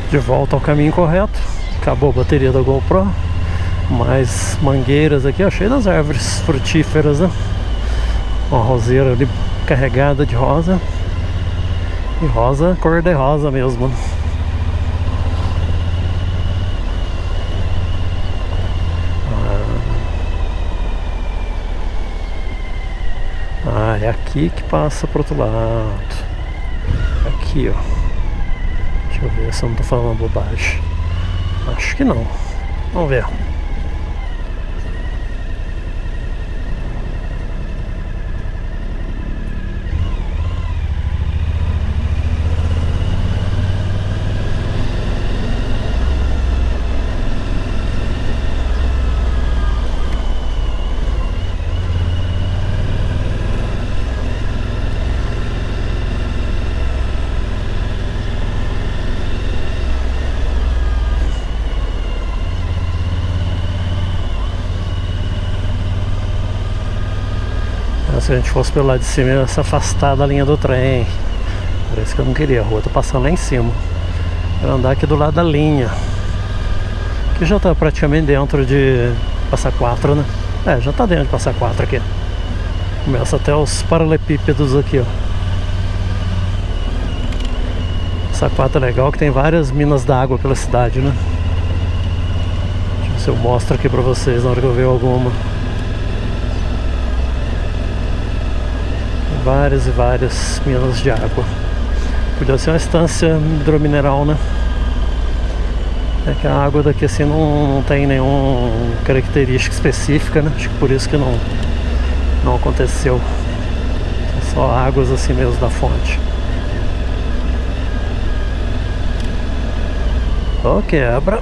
De volta ao caminho correto. Acabou a bateria da GoPro. Mais mangueiras aqui, ó, cheio das árvores frutíferas, né? Uma roseira ali carregada de rosa. E rosa, cor de rosa mesmo, né? É aqui que passa pro outro lado. Aqui, ó. Deixa eu ver se eu não tô falando bobagem. Acho que não. Vamos ver. Se a gente fosse pelo lado de cima, ia se afastar da linha do trem. Por isso que eu não queria. A rua tá passando lá em cima. Eu andar aqui do lado da linha, que já tá praticamente dentro de Passa Quatro, né? Já tá dentro de Passa Quatro aqui. Começa até os paralelepípedos aqui, ó. Passa Quatro é legal que tem várias minas d'água pela cidade, né? Deixa eu ver se eu mostro aqui pra vocês na hora que eu ver alguma. Várias e várias minas de água. Podia ser uma estância hidromineral, né? É que a água daqui assim não tem nenhuma característica específica, né? Acho que por isso que não aconteceu. São só águas assim mesmo da fonte. Ó, quebra.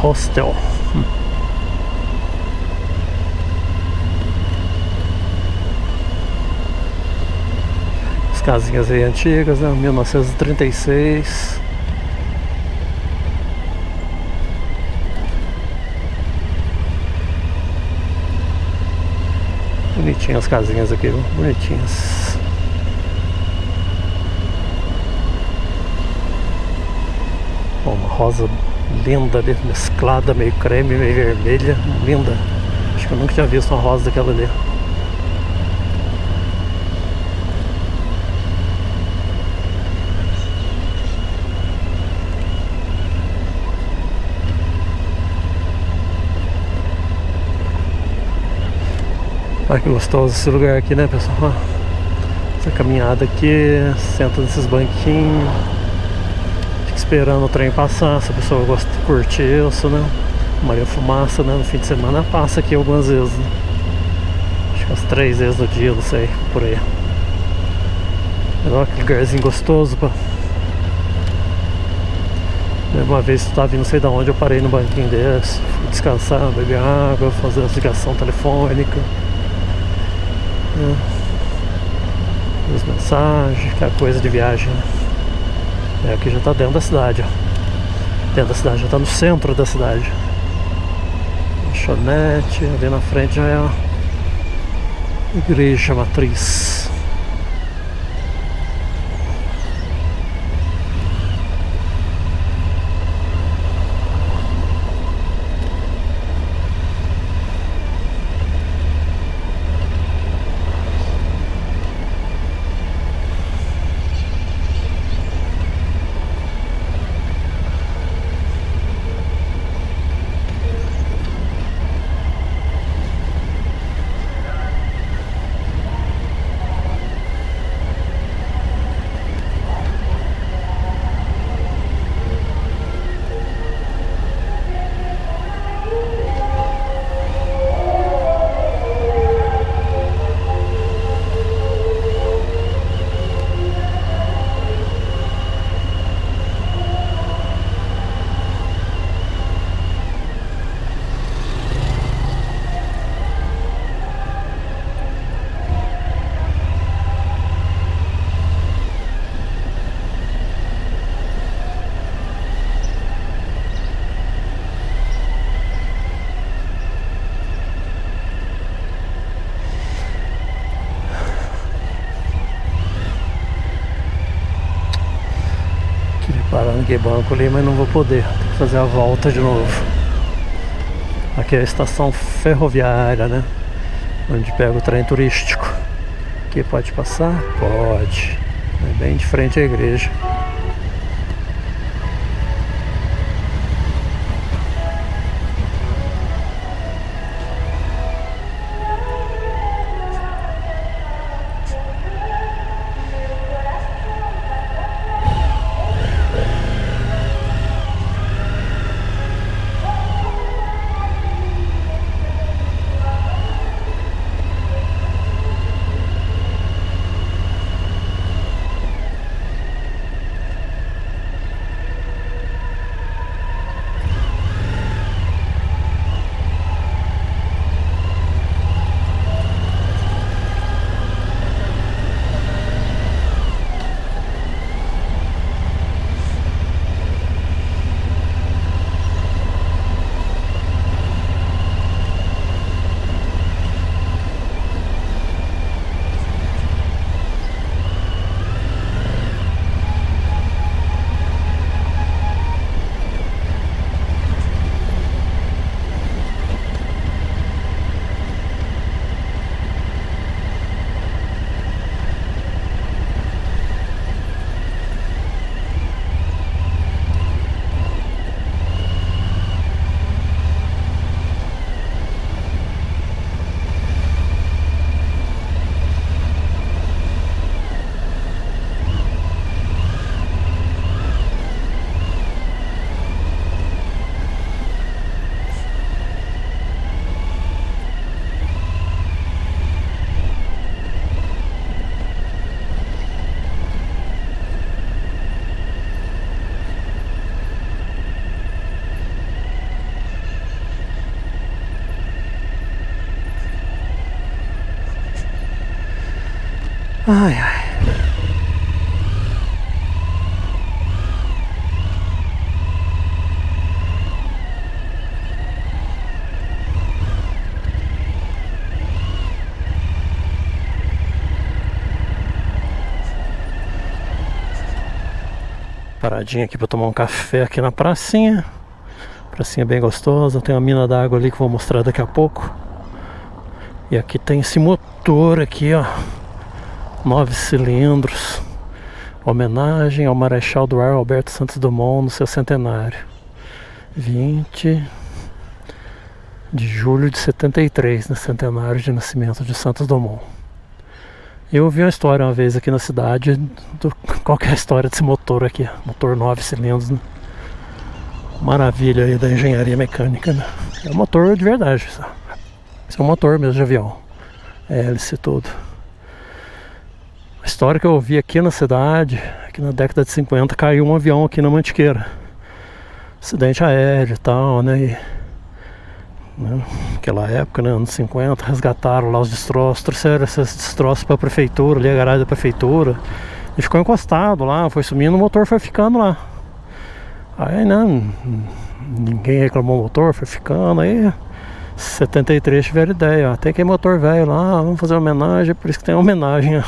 Hostel. As casinhas aí antigas, né? 1936. Bonitinhas as casinhas aqui, viu? Bonitinhas. Ó, uma rosa linda ali, mesclada, meio creme, meio vermelha, linda. Acho que eu nunca tinha visto uma rosa daquela ali. Olha que gostoso esse lugar aqui, né, pessoal? Essa caminhada aqui, senta nesses banquinhos, esperando o trem passar. Se a pessoa gosta de curtir isso, né? Maria Fumaça, né? No fim de semana passa aqui algumas vezes, né? Acho que umas 3 vezes no dia, não sei, por aí. Olha que lugarzinho gostoso, pá. Uma vez eu tava vindo, não sei de onde, eu parei no banquinho desse, fui descansar, beber água, fazer uma ligação telefônica, né? As mensagens, aquela coisa de viagem, né? Aqui já tá dentro da cidade, ó. Dentro da cidade, já tá no centro da cidade. Lanchonete, ali na frente já é a igreja matriz. Parar no banco ali, mas não vou poder. Tem que fazer a volta de novo. Aqui é a estação ferroviária, né? Onde pega o trem turístico. Aqui pode passar? Pode. É bem de frente à igreja. Ai, ai. Paradinha aqui pra tomar um café aqui na pracinha. Pracinha bem gostosa. Tem uma mina d'água ali que eu vou mostrar daqui a pouco. E aqui tem esse motor aqui, ó. 9 cilindros. Homenagem ao Marechal do Ar Alberto Santos Dumont no seu centenário. 20 de julho de 73, no centenário de nascimento de Santos Dumont. Eu ouvi uma história uma vez aqui na cidade. Qual que é a história desse motor aqui? Motor 9 cilindros, né? Maravilha aí da engenharia mecânica, né? É um motor de verdade. Esse é um motor mesmo de avião. É hélice tudo. A história que eu ouvi aqui na cidade, aqui na década de 50, caiu um avião aqui na Mantiqueira. Acidente aéreo e tal, né? E, né? Naquela época, né? Anos 50, resgataram lá os destroços, trouxeram esses destroços para a prefeitura, ali a garagem da prefeitura. E ficou encostado lá, foi sumindo, o motor foi ficando lá. Aí, né? Ninguém reclamou do motor, foi ficando aí. 73 tiveram ideia, ó, tem que ir motor velho lá, vamos fazer uma homenagem, por isso que tem uma homenagem a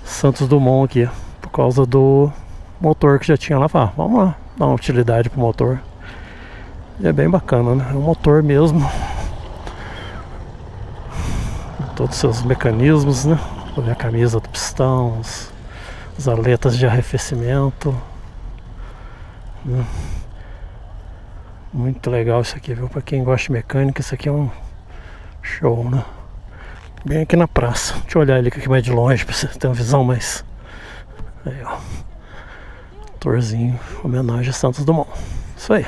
Santos Dumont aqui, por causa do motor que já tinha lá. Vamos lá, dar uma utilidade pro motor. E é bem bacana, né? É um motor mesmo. Todos os seus mecanismos, né? A camisa do pistão, as aletas de arrefecimento, né? Muito legal isso aqui, viu? Pra quem gosta de mecânica, isso aqui é um show, né? Bem aqui na praça. Deixa eu olhar ele aqui mais de longe pra você ter uma visão mais... Aí, ó. Motorzinho, homenagem a Santos Dumont. Isso aí.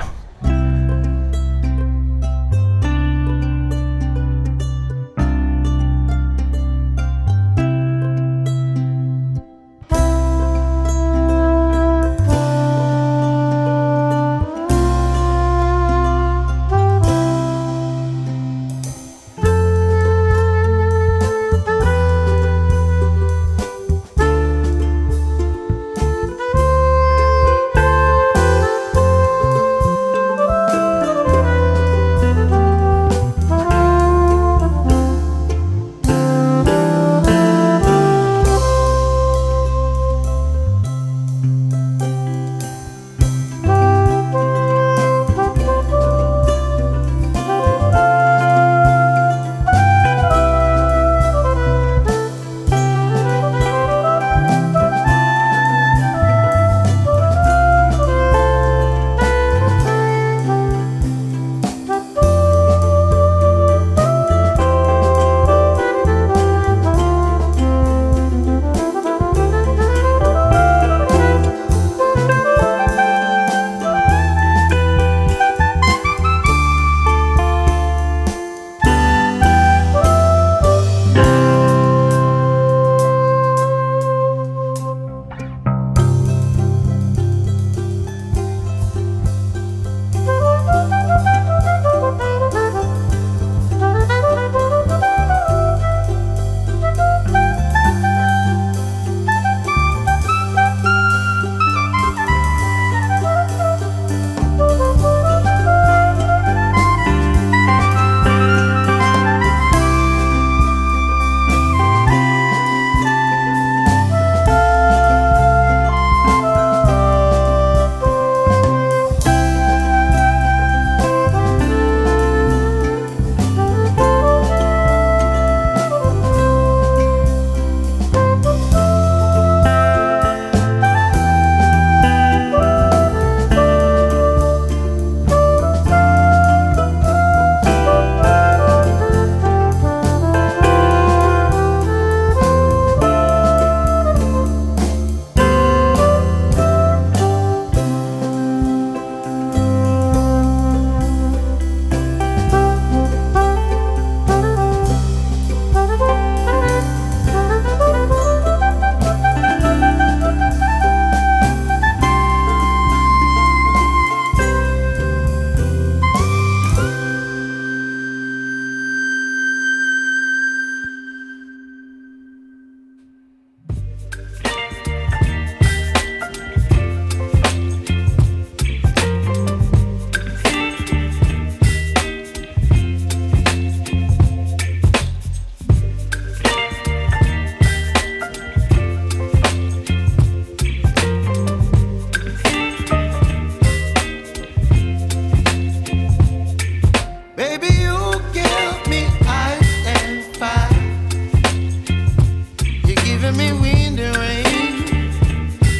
giving me wind and rain.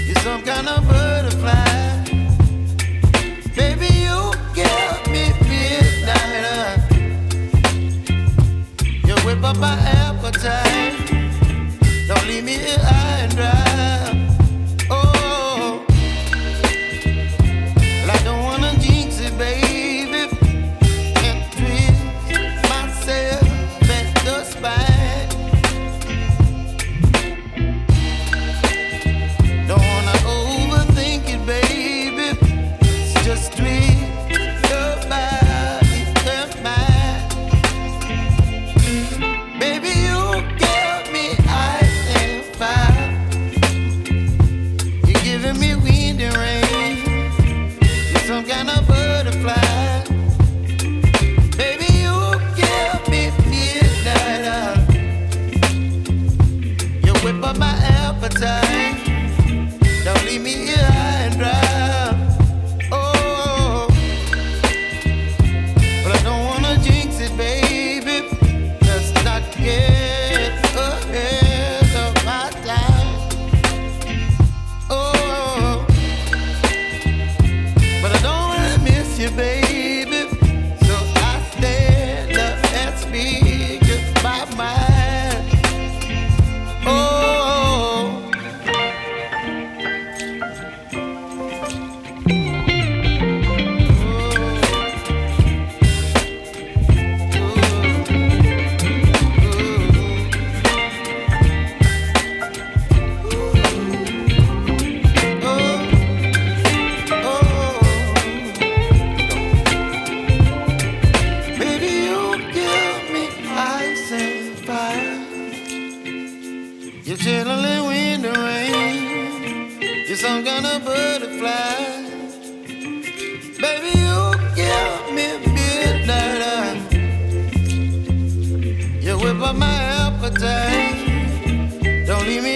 You're some kind of butterfly. Baby, you give me midnight. You whip up my appetite. Don't leave me here high and dry. Oh, well, I don't wanna jinx it, baby, and twist myself at the spine. Don't wanna overthink it, baby. It's just twist your body and mine. Baby, you give me ice and fire. You're giving me wind and rain. You're some kind of butterfly. Baby, you give me midnight. You whip up my appetite. Don't leave me here high and dry. Oh, but I don't wanna jinx it, baby. Let's not get ahead of my time. Oh, but I don't wanna miss you, baby. So I stand up and speak my mind. Oh. Baby, you give me ice and fire. You're chilling wind and rain. You're some kind of butterfly. Baby, you give me midnight. You whip up my appetite. Don't leave me